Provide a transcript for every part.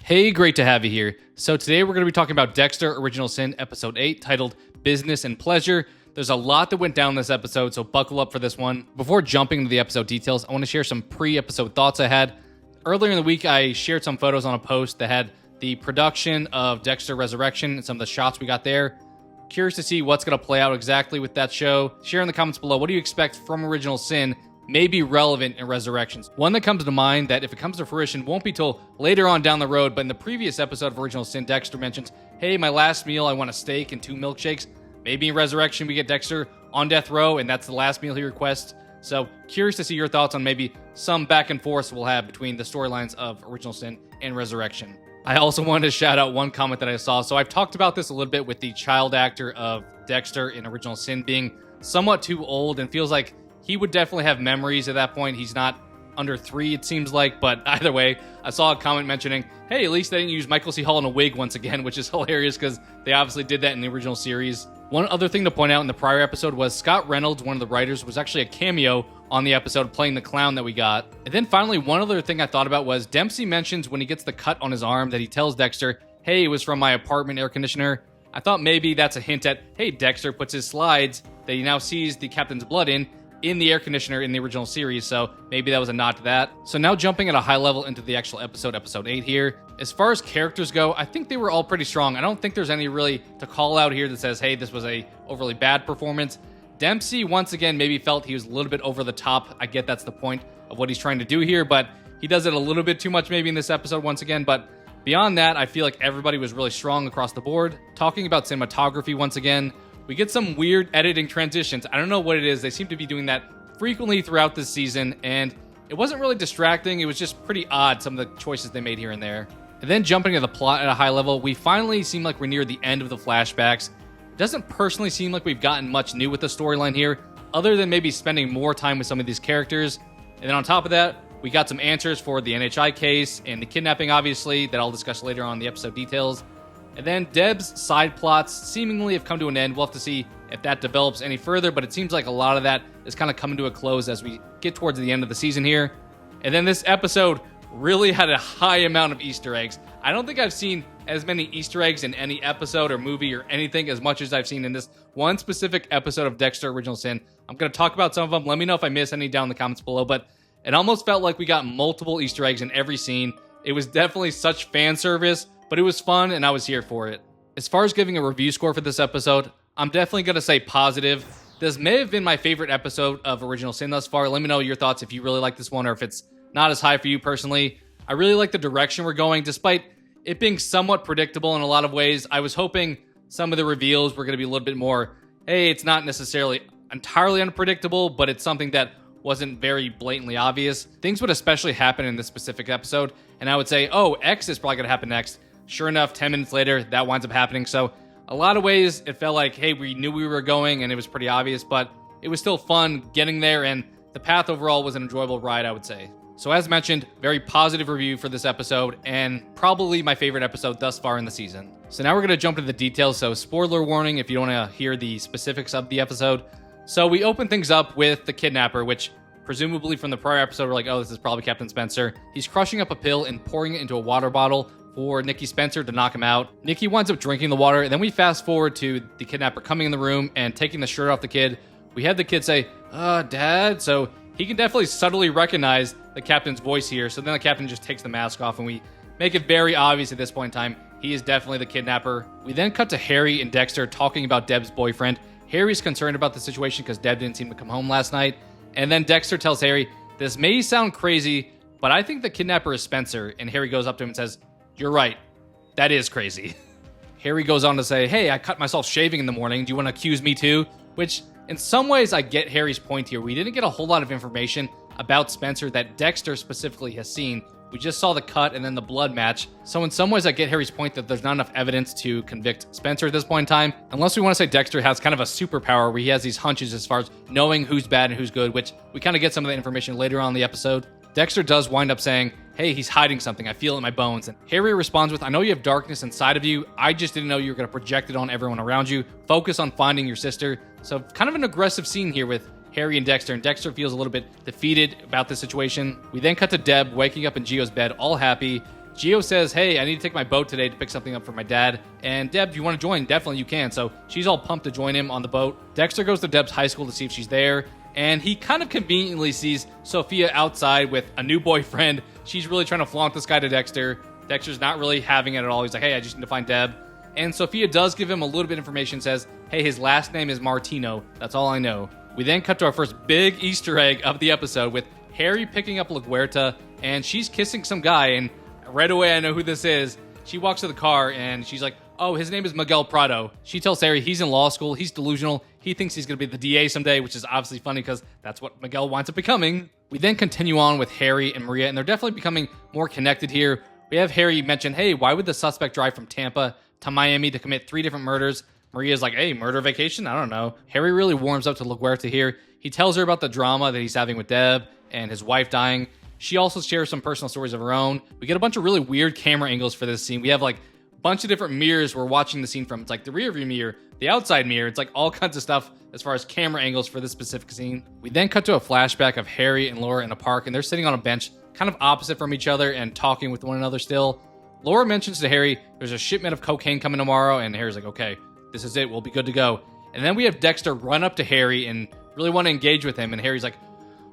Hey, great to have you here. So today we're going to be talking about Dexter Original Sin Episode 8, titled Business and Pleasure. There's a lot that went down this episode, so buckle up for this one. Before jumping into the episode details, I want to share some pre-episode thoughts I had. Earlier in the week, I shared some photos on a post that had the production of Dexter Resurrection and some of the shots we got there. Curious to see what's going to play out exactly with that show. Share in the comments below, what do you expect from Original Sin may be relevant in Resurrections? One that comes to mind that if it comes to fruition won't be till later on down the road, but in the previous episode of Original Sin, Dexter mentions, hey, my last meal, I want a steak and 2 milkshakes. Maybe in Resurrection we get Dexter on death row and that's the last meal he requests. So curious to see your thoughts on maybe some back and forth we'll have between the storylines of Original Sin and Resurrection. I also wanted to shout out one comment that I saw. So I've talked about this a little bit with the child actor of Dexter in Original Sin being somewhat too old and feels like he would definitely have memories at that point. He's not under 3, it seems like, but either way, I saw a comment mentioning, hey, at least they didn't use Michael C. Hall in a wig once again, which is hilarious because they obviously did that in the original series. One other thing to point out in the prior episode was Scott Reynolds, one of the writers, was actually a cameo on the episode playing the clown that we got. And then finally, one other thing I thought about was Dempsey mentions when he gets the cut on his arm that he tells Dexter, hey, it was from my apartment air conditioner. I thought maybe that's a hint at, hey, Dexter puts his slides that he now sees the captain's blood in the air conditioner in the original series, so maybe that was a nod to that. So now jumping at a high level into the actual episode 8 here. As far as characters go, I think they were all pretty strong. I don't think there's any really to call out here that says, hey, this was a overly bad performance. Dempsey, once again, maybe felt he was a little bit over the top. I get that's the point of what he's trying to do here, but he does it a little bit too much maybe in this episode once again. But beyond that, I feel like everybody was really strong across the board. Talking about cinematography once again, we get some weird editing transitions. I don't know what it is. They seem to be doing that frequently throughout this season, and it wasn't really distracting. It was just pretty odd, some of the choices they made here and there. And then jumping to the plot at a high level, we finally seem like we're near the end of the flashbacks. It doesn't personally seem like we've gotten much new with the storyline here, other than maybe spending more time with some of these characters. And then on top of that, we got some answers for the NHI case and the kidnapping, obviously, that I'll discuss later on in the episode details. And then Deb's side plots seemingly have come to an end. We'll have to see if that develops any further, but it seems like a lot of that is kind of coming to a close as we get towards the end of the season here. And then this episode really had a high amount of Easter eggs. I don't think I've seen as many Easter eggs in any episode or movie or anything as much as I've seen in this one specific episode of Dexter Original Sin. I'm going to talk about some of them. Let me know if I miss any down in the comments below, but it almost felt like we got multiple Easter eggs in every scene. It was definitely such fan service, but it was fun and I was here for it. As far as giving a review score for this episode, I'm definitely going to say positive. This may have been my favorite episode of Original Sin thus far. Let me know your thoughts if you really like this one or if it's not as high for you personally. I really like the direction we're going, despite it being somewhat predictable in a lot of ways. I was hoping some of the reveals were going to be a little bit more, hey, it's not necessarily entirely unpredictable, but it's something that wasn't very blatantly obvious. Things would especially happen in this specific episode, and I would say, oh, X is probably going to happen next. Sure enough, 10 minutes later, that winds up happening. So a lot of ways, it felt like, hey, we knew we were going, and it was pretty obvious, but it was still fun getting there, and the path overall was an enjoyable ride, I would say. So as mentioned, very positive review for this episode, and probably my favorite episode thus far in the season. So now we're going to jump into the details, so spoiler warning if you don't want to hear the specifics of the episode. So we open things up with the kidnapper, which presumably from the prior episode, we're like, oh, this is probably Captain Spencer. He's crushing up a pill and pouring it into a water bottle for Nikki Spencer to knock him out. Nikki winds up drinking the water, and then we fast forward to the kidnapper coming in the room and taking the shirt off the kid. We had the kid say, Dad, so he can definitely subtly recognize the captain's voice here. So then the captain just takes the mask off, and we make it very obvious at this point in time, he is definitely the kidnapper. We then cut to Harry and Dexter talking about Deb's boyfriend. Harry's concerned about the situation because Deb didn't seem to come home last night. And then Dexter tells Harry, this may sound crazy, but I think the kidnapper is Spencer. And Harry goes up to him and says, you're right. That is crazy. Harry goes on to say, hey, I cut myself shaving in the morning. Do you want to accuse me too? Which, in some ways, I get Harry's point here. We didn't get a whole lot of information about Spencer that Dexter specifically has seen. We just saw the cut and then the blood match. So in some ways, I get Harry's point that there's not enough evidence to convict Spencer at this point in time. Unless we want to say Dexter has kind of a superpower where he has these hunches as far as knowing who's bad and who's good, which we kind of get some of that information later on in the episode. Dexter does wind up saying, hey, he's hiding something. I feel it in my bones. And Harry responds with, I know you have darkness inside of you. I just didn't know you were going to project it on everyone around you. Focus on finding your sister. So kind of an aggressive scene here with Harry and Dexter feels a little bit defeated about the situation. We then cut to Deb waking up in Gio's bed, all happy. Gio says, hey, I need to take my boat today to pick something up for my dad. And Deb, if you want to join, definitely you can. So she's all pumped to join him on the boat. Dexter goes to Deb's high school to see if she's there. And he kind of conveniently sees Sophia outside with a new boyfriend. She's really trying to flaunt this guy to Dexter. Dexter's not really having it at all. He's like, hey, I just need to find Deb. And Sophia does give him a little bit of information, says, hey, his last name is Martino. That's all I know. We then cut to our first big Easter egg of the episode with Harry picking up LaGuerta, and she's kissing some guy, and right away I know who this is. She walks to the car, and she's like, oh, his name is Miguel Prado. She tells Harry he's in law school, he's delusional, he thinks he's going to be the DA someday, which is obviously funny because that's what Miguel winds up becoming. We then continue on with Harry and Maria, and they're definitely becoming more connected here. We have Harry mention, hey, why would the suspect drive from Tampa to Miami to commit 3 different murders? Maria's like, hey, murder vacation? I don't know. Harry really warms up to LaGuerta here. He tells her about the drama that he's having with Deb and his wife dying. She also shares some personal stories of her own. We get a bunch of really weird camera angles for this scene. We have like a bunch of different mirrors we're watching the scene from. It's like the rear view mirror, the outside mirror. It's like all kinds of stuff as far as camera angles for this specific scene. We then cut to a flashback of Harry and Laura in a park, and they're sitting on a bench kind of opposite from each other and talking with one another still. Laura mentions to Harry, there's a shipment of cocaine coming tomorrow, and Harry's like, okay, this is it, we'll be good to go. And then we have Dexter run up to Harry and really want to engage with him, and Harry's like,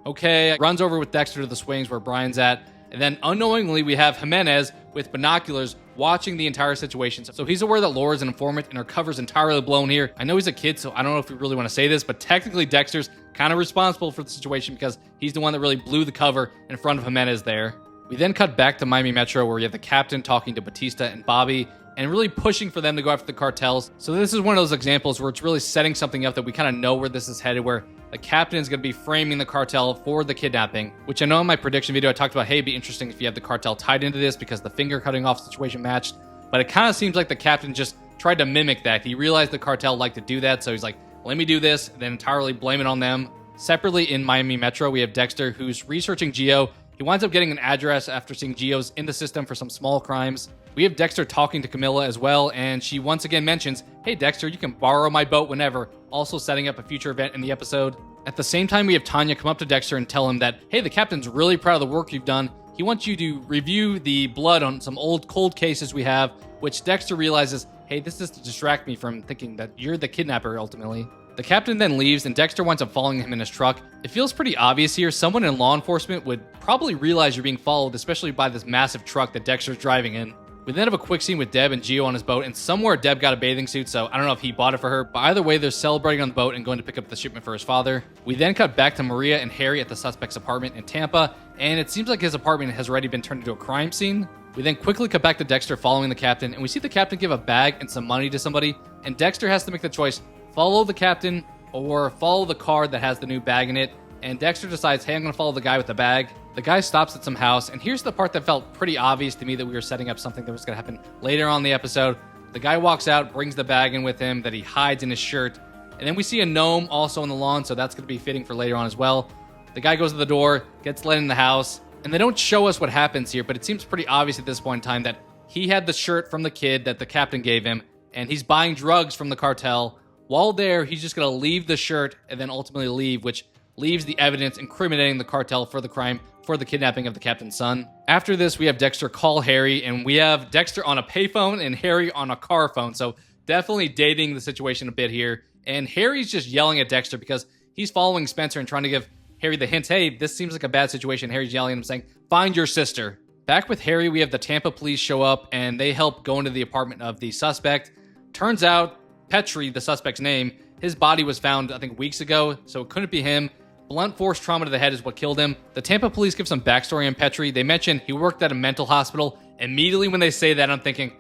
okay, runs over with Dexter to the swings where Brian's at, and then unknowingly we have Jimenez with binoculars watching the entire situation. So he's aware that Laura's an informant and her cover's entirely blown here. I know he's a kid, so I don't know if we really want to say this, but technically Dexter's kind of responsible for the situation because he's the one that really blew the cover in front of Jimenez there. We then cut back to Miami Metro where we have the captain talking to Batista and Bobby and really pushing for them to go after the cartels. So this is one of those examples where it's really setting something up that we kind of know where this is headed, where the captain is going to be framing the cartel for the kidnapping, which I know in my prediction video I talked about, hey, it'd be interesting if you had the cartel tied into this because the finger cutting off situation matched. But it kind of seems like the captain just tried to mimic that. He realized the cartel liked to do that, so he's like, let me do this, and then entirely blame it on them. Separately in Miami Metro, we have Dexter, who's researching Gio. He winds up getting an address after seeing Gio's in the system for some small crimes. We have Dexter talking to Camilla as well, and she once again mentions, hey Dexter, you can borrow my boat whenever, also setting up a future event in the episode. At the same time, we have Tanya come up to Dexter and tell him that, hey, the captain's really proud of the work you've done. He wants you to review the blood on some old cold cases we have, which Dexter realizes, hey, this is to distract me from thinking that you're the kidnapper ultimately. The captain then leaves, and Dexter winds up following him in his truck. It feels pretty obvious here. Someone in law enforcement would probably realize you're being followed, especially by this massive truck that Dexter's driving in. We then have a quick scene with Deb and Gio on his boat, and somewhere Deb got a bathing suit, so I don't know if he bought it for her, but either way, they're celebrating on the boat and going to pick up the shipment for his father. We then cut back to Maria and Harry at the suspect's apartment in Tampa, and it seems like his apartment has already been turned into a crime scene. We then quickly cut back to Dexter following the captain, and we see the captain give a bag and some money to somebody, and Dexter has to make the choice, follow the captain or follow the car that has the new bag in it. And Dexter decides, hey, I'm going to follow the guy with the bag. The guy stops at some house, and here's the part that felt pretty obvious to me that we were setting up something that was going to happen later on in the episode. The guy walks out, brings the bag in with him that he hides in his shirt, and then we see a gnome also on the lawn, so that's going to be fitting for later on as well. The guy goes to the door, gets let in the house, and they don't show us what happens here, but it seems pretty obvious at this point in time that he had the shirt from the kid that the captain gave him, and he's buying drugs from the cartel. While there, he's just going to leave the shirt and then ultimately leave, which leaves the evidence incriminating the cartel for the crime for the kidnapping of the captain's son. After this, we have Dexter call Harry, and we have Dexter on a payphone and Harry on a car phone, so definitely dating the situation a bit here. And Harry's just yelling at Dexter because he's following Spencer and trying to give Harry the hints, hey, this seems like a bad situation. Harry's yelling at him saying, find your sister. Back with Harry, we have the Tampa police show up, and they help go into the apartment of the suspect. Turns out, Petrie, the suspect's name, his body was found, I think, weeks ago, so it couldn't be him. Blunt force trauma to the head is what killed him. The Tampa police give some backstory on Petrie. They mention he worked at a mental hospital. Immediately when they say that, I'm thinking,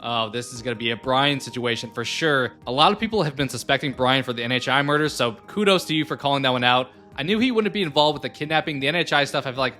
oh, this is going to be a Brian situation for sure. A lot of people have been suspecting Brian for the NHI murders, so kudos to you for calling that one out. I knew he wouldn't be involved with the kidnapping. The NHI stuff, I feel like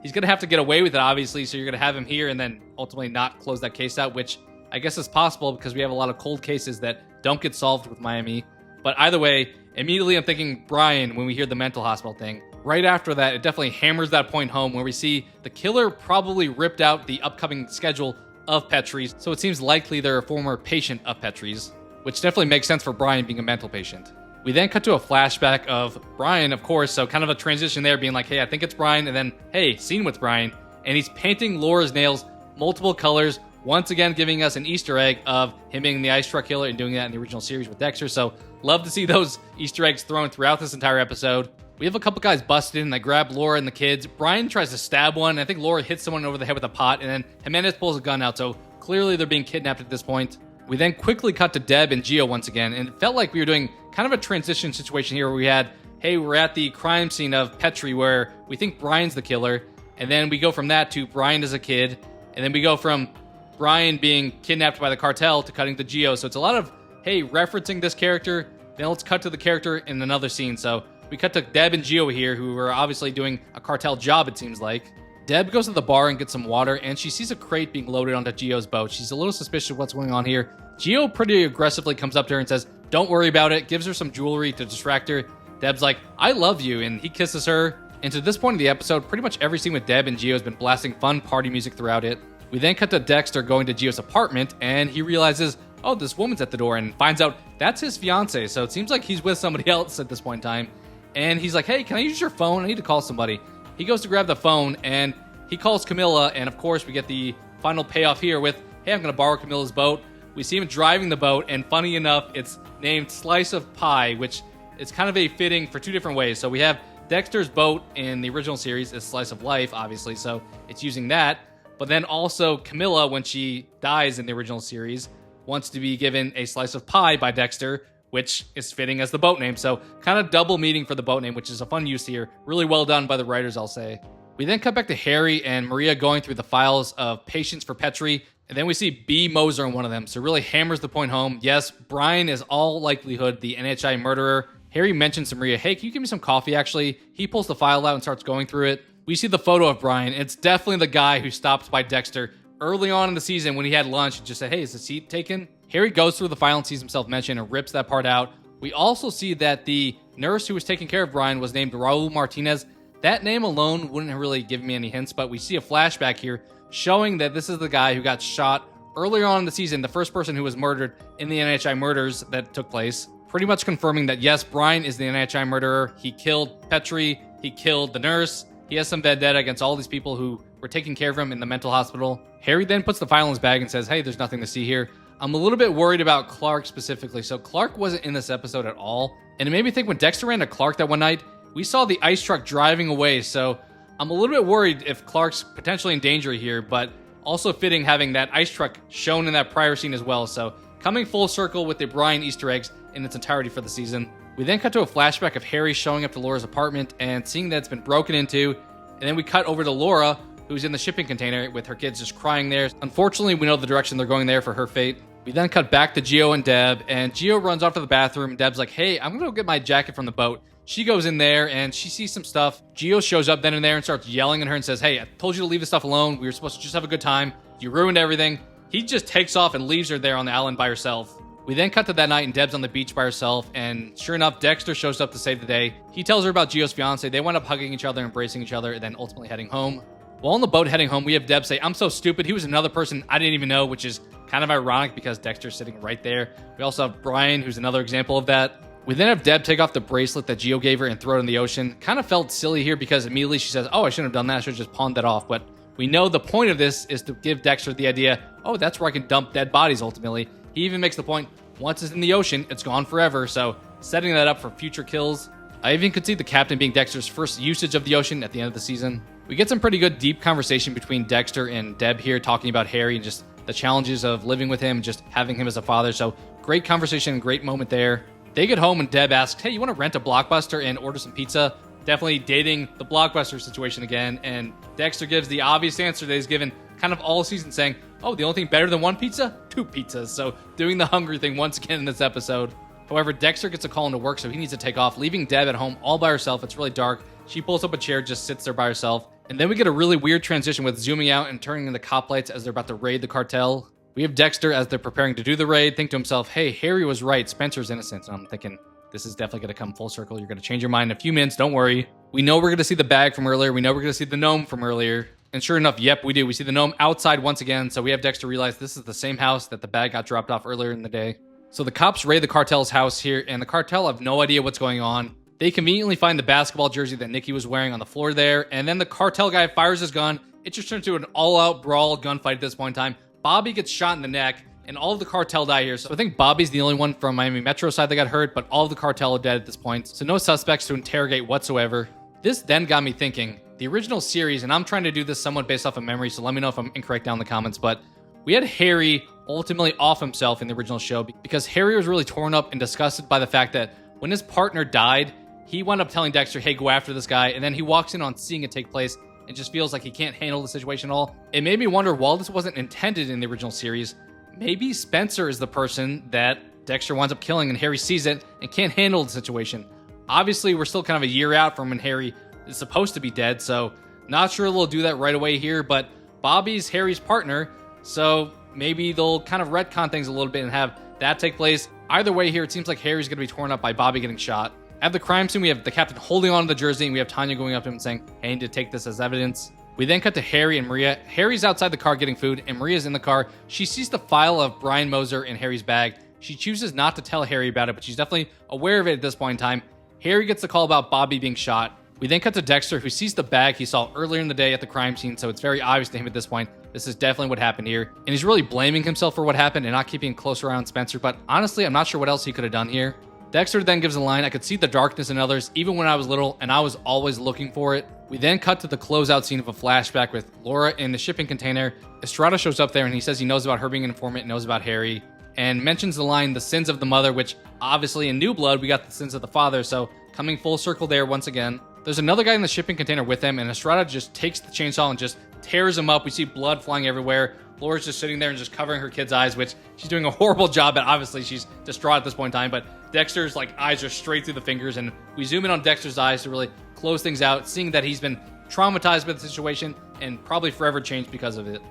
he's going to have to get away with it, obviously, so you're going to have him here and then ultimately not close that case out, which I guess is possible because we have a lot of cold cases that don't get solved with Miami. But either way, immediately I'm thinking Brian when we hear the mental hospital thing. Right after that, it definitely hammers that point home where we see the killer probably ripped out the upcoming schedule of Petrie's, so it seems likely they're a former patient of Petrie's, which definitely makes sense for Brian being a mental patient. We then cut to a flashback of Brian, of course, so kind of a transition there being like, hey, I think it's Brian, and then, hey, scene with Brian, and he's painting Laura's nails multiple colors, once again giving us an Easter egg of him being the ice truck killer and doing that in the original series with Dexter. So love to see those Easter eggs thrown throughout this entire episode. We have a couple guys busted in. They grab Laura and the kids. Brian tries to stab one. I think Laura hits someone over the head with a pot, and then Jimenez pulls a gun out. So clearly they're being kidnapped at this point. We then quickly cut to Deb and Gio once again, and it felt like we were doing kind of a transition situation here where we had, hey, we're at the crime scene of Petrie where we think Brian's the killer, and then we go from that to Brian as a kid, and then we go from Brian being kidnapped by the cartel to cutting to Gio. So it's a lot of, hey, referencing this character, then let's cut to the character in another scene. So we cut to Deb and Gio here, who are obviously doing a cartel job, it seems like. Deb goes to the bar and gets some water, and she sees a crate being loaded onto Gio's boat. She's a little suspicious of what's going on here. Gio pretty aggressively comes up to her and says, don't worry about it, gives her some jewelry to distract her. Deb's like, I love you, and he kisses her. And to this point of the episode, pretty much every scene with Deb and Gio has been blasting fun party music throughout it. We then cut to Dexter going to Gio's apartment, and he realizes, oh, this woman's at the door, and finds out that's his fiance. So it seems like he's with somebody else at this point in time. And he's like, hey, can I use your phone? I need to call somebody. He goes to grab the phone, and he calls Camilla, and of course we get the final payoff here with, hey, I'm going to borrow Camilla's boat. We see him driving the boat, and funny enough, it's named Slice of Pie, which is kind of a fitting for two different ways. So we have Dexter's boat in the original series is Slice of Life, obviously, so it's using that. But then also Camilla, when she dies in the original series, wants to be given a slice of pie by Dexter, which is fitting as the boat name. So kind of double meaning for the boat name, which is a fun use here. Really well done by the writers, I'll say. We then cut back to Harry and Maria going through the files of patients for Petrie, and then we see B. Moser in one of them. So really hammers the point home. Yes, Brian is all likelihood the NHI murderer. Harry mentions to Maria, hey, can you give me some coffee, actually? He pulls the file out and starts going through it. We see the photo of Brian. It's definitely the guy who stopped by Dexter early on in the season when he had lunch and just said, hey, is the seat taken? Harry goes through the file and sees himself mentioned and rips that part out. We also see that the nurse who was taking care of Brian was named Raul Martinez. That name alone wouldn't have really given me any hints, but we see a flashback here showing that this is the guy who got shot earlier on in the season, the first person who was murdered in the NHI murders that took place. Pretty much confirming that, yes, Brian is the NHI murderer. He killed Petrie. He killed the nurse. He has some vendetta against all these people who were taking care of him in the mental hospital. Harry then puts the file in his bag and says, hey, there's nothing to see here. I'm a little bit worried about Clark specifically. So Clark wasn't in this episode at all. And it made me think when Dexter ran to Clark that one night, we saw the ice truck driving away. So I'm a little bit worried if Clark's potentially in danger here, but also fitting having that ice truck shown in that prior scene as well. So coming full circle with the Brian Easter eggs in its entirety for the season. We then cut to a flashback of Harry showing up to Laura's apartment and seeing that it's been broken into. And then we cut over to Laura, who's in the shipping container with her kids just crying there. Unfortunately, we know the direction they're going there for her fate. We then cut back to Gio and Deb, and Gio runs off to the bathroom. Deb's like, hey, I'm going to go get my jacket from the boat. She goes in there and she sees some stuff. Gio shows up then and there and starts yelling at her and says, hey, I told you to leave this stuff alone. We were supposed to just have a good time. You ruined everything. He just takes off and leaves her there on the island by herself. We then cut to that night and Deb's on the beach by herself, and sure enough, Dexter shows up to save the day. He tells her about Gio's fiance. They wind up hugging each other, embracing each other, and then ultimately heading home. While on the boat heading home, we have Deb say, I'm so stupid. He was another person I didn't even know, which is kind of ironic because Dexter's sitting right there. We also have Brian, who's another example of that. We then have Deb take off the bracelet that Gio gave her and throw it in the ocean. Kind of felt silly here because immediately she says, oh, I shouldn't have done that. I should have just pawned that off. But we know the point of this is to give Dexter the idea, oh, that's where I can dump dead bodies ultimately. He even makes the point, once it's in the ocean, it's gone forever. So setting that up for future kills. I even could see the captain being Dexter's first usage of the ocean at the end of the season. We get some pretty good deep conversation between Dexter and Deb here, talking about Harry and just the challenges of living with him and just having him as a father. So great conversation, great moment there. They get home and Deb asks, hey, you want to rent a Blockbuster and order some pizza? Definitely dating the Blockbuster situation again. And Dexter gives the obvious answer that he's given kind of all season, saying, oh, the only thing better than one pizza? 2 pizzas. So doing the hungry thing once again in this episode. However, Dexter gets a call into work, so he needs to take off, leaving Deb at home all by herself. It's really dark. She pulls up a chair, just sits there by herself. And then we get a really weird transition with zooming out and turning into cop lights as they're about to raid the cartel. We have Dexter, as they're preparing to do the raid, think to himself, hey, Harry was right. Spencer's innocent. And I'm thinking, this is definitely going to come full circle. You're going to change your mind in a few minutes. Don't worry. We know we're going to see the bag from earlier. We know we're going to see the gnome from earlier. And sure enough, yep, we do. We see the gnome outside once again. So we have Dexter realize this is the same house that the bag got dropped off earlier in the day. So the cops raid the cartel's house here, and the cartel have no idea what's going on. They conveniently find the basketball jersey that Nikki was wearing on the floor there, and then the cartel guy fires his gun it just turns into an all-out brawl gunfight at this point in time. Bobby gets shot in the neck, and all of the cartel die here. So I think Bobby's the only one from Miami Metro side that got hurt, but all of the cartel are dead at this point. So no suspects to interrogate whatsoever. This then got me thinking, the original series, and I'm trying to do this somewhat based off of memory, so let me know if I'm incorrect down in the comments, but we had Harry ultimately off himself in the original show because Harry was really torn up and disgusted by the fact that when his partner died, he wound up telling Dexter, hey, go after this guy, and then he walks in on seeing it take place and just feels like he can't handle the situation at all. It made me wonder, while this wasn't intended in the original series, maybe Spencer is the person that Dexter winds up killing and Harry sees it and can't handle the situation. Obviously, we're still kind of a year out from when Harry is supposed to be dead, so not sure they'll do that right away here, but Bobby's Harry's partner, so maybe they'll kind of retcon things a little bit and have that take place. Either way here, it seems like Harry's going to be torn up by Bobby getting shot. At the crime scene, we have the captain holding on to the jersey, and we have Tanya going up to him and saying, hey, I need to take this as evidence. We then cut to Harry and Maria. Harry's outside the car getting food, and Maria's in the car. She sees the file of Brian Moser in Harry's bag. She chooses not to tell Harry about it, but she's definitely aware of it at this point in time. Harry gets the call about Bobby being shot. We then cut to Dexter, who sees the bag he saw earlier in the day at the crime scene, so it's very obvious to him at this point. This is definitely what happened here. And he's really blaming himself for what happened and not keeping a close eye on Spencer, but honestly, I'm not sure what else he could have done here. Dexter then gives a line, I could see the darkness in others, even when I was little, and I was always looking for it. We then cut to the closeout scene of a flashback with Laura in the shipping container. Estrada shows up there and he says he knows about her being an informant, knows about Harry, and mentions the line, the sins of the mother, which obviously in New Blood, we got the sins of the father, so coming full circle there once again. There's another guy in the shipping container with him, and Estrada just takes the chainsaw and just tears him up. We see blood flying everywhere. Laura's just sitting there and just covering her kid's eyes, which she's doing a horrible job at. Obviously, she's distraught at this point in time, but Dexter's eyes are straight through the fingers, and we zoom in on Dexter's eyes to really close things out, seeing that he's been traumatized by the situation and probably forever changed because of it.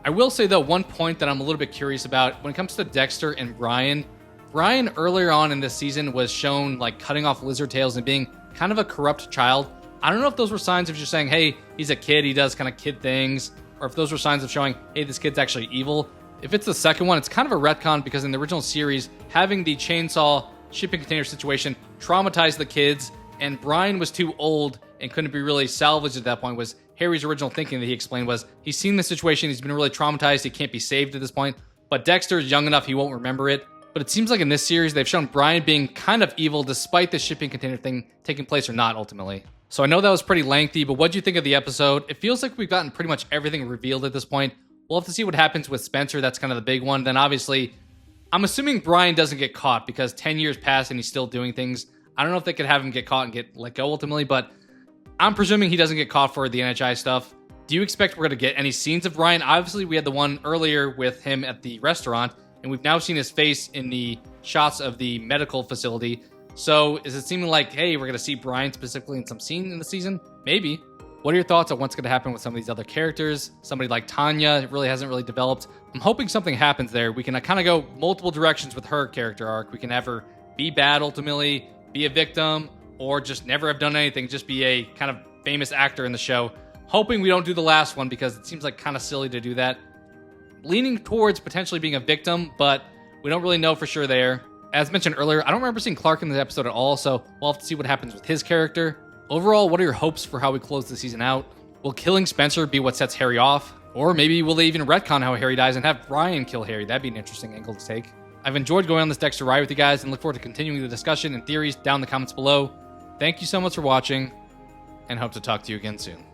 I will say, though, one point that I'm a little bit curious about when it comes to Dexter and Brian. Brian, earlier on in this season, was shown cutting off lizard tails and being kind of a corrupt child. I don't know if those were signs of just saying, hey, he's a kid, he does kind of kid things, or if those were signs of showing, hey, this kid's actually evil. If it's the second one, it's kind of a retcon because in the original series, having the chainsaw shipping container situation traumatized the kids, and Brian was too old and couldn't be really salvaged at that point. Was Harry's original thinking that he explained was he's seen the situation, he's been really traumatized, he can't be saved at this point, but Dexter is young enough, he won't remember it. But it seems like in this series, they've shown Brian being kind of evil despite the shipping container thing taking place or not ultimately. So I know that was pretty lengthy, but what do you think of the episode? It feels like we've gotten pretty much everything revealed at this point. We'll have to see what happens with Spencer. That's kind of the big one. Then obviously, I'm assuming Brian doesn't get caught because 10 years passed and he's still doing things. I don't know if they could have him get caught and get let go ultimately, but I'm presuming he doesn't get caught for the NHI stuff. Do you expect we're going to get any scenes of Brian? Obviously, we had the one earlier with him at the restaurant, and we've now seen his face in the shots of the medical facility. So is it seeming like, hey, we're going to see Brian specifically in some scene in the season? Maybe. What are your thoughts on what's going to happen with some of these other characters? Somebody like Tanya, it really hasn't really developed. I'm hoping something happens there. We can kind of go multiple directions with her character arc. We can have her be bad ultimately, be a victim, or just never have done anything, just be a kind of famous actor in the show. Hoping we don't do the last one because it seems like kind of silly to do that. Leaning towards potentially being a victim, but we don't really know for sure there. As mentioned earlier, I don't remember seeing Clark in the episode at all, so we'll have to see what happens with his character. Overall, what are your hopes for how we close the season out? Will killing Spencer be what sets Harry off? Or maybe will they even retcon how Harry dies and have Brian kill Harry? That'd be an interesting angle to take. I've enjoyed going on this Dexter ride with you guys and look forward to continuing the discussion and theories down in the comments below. Thank you so much for watching, and hope to talk to you again soon.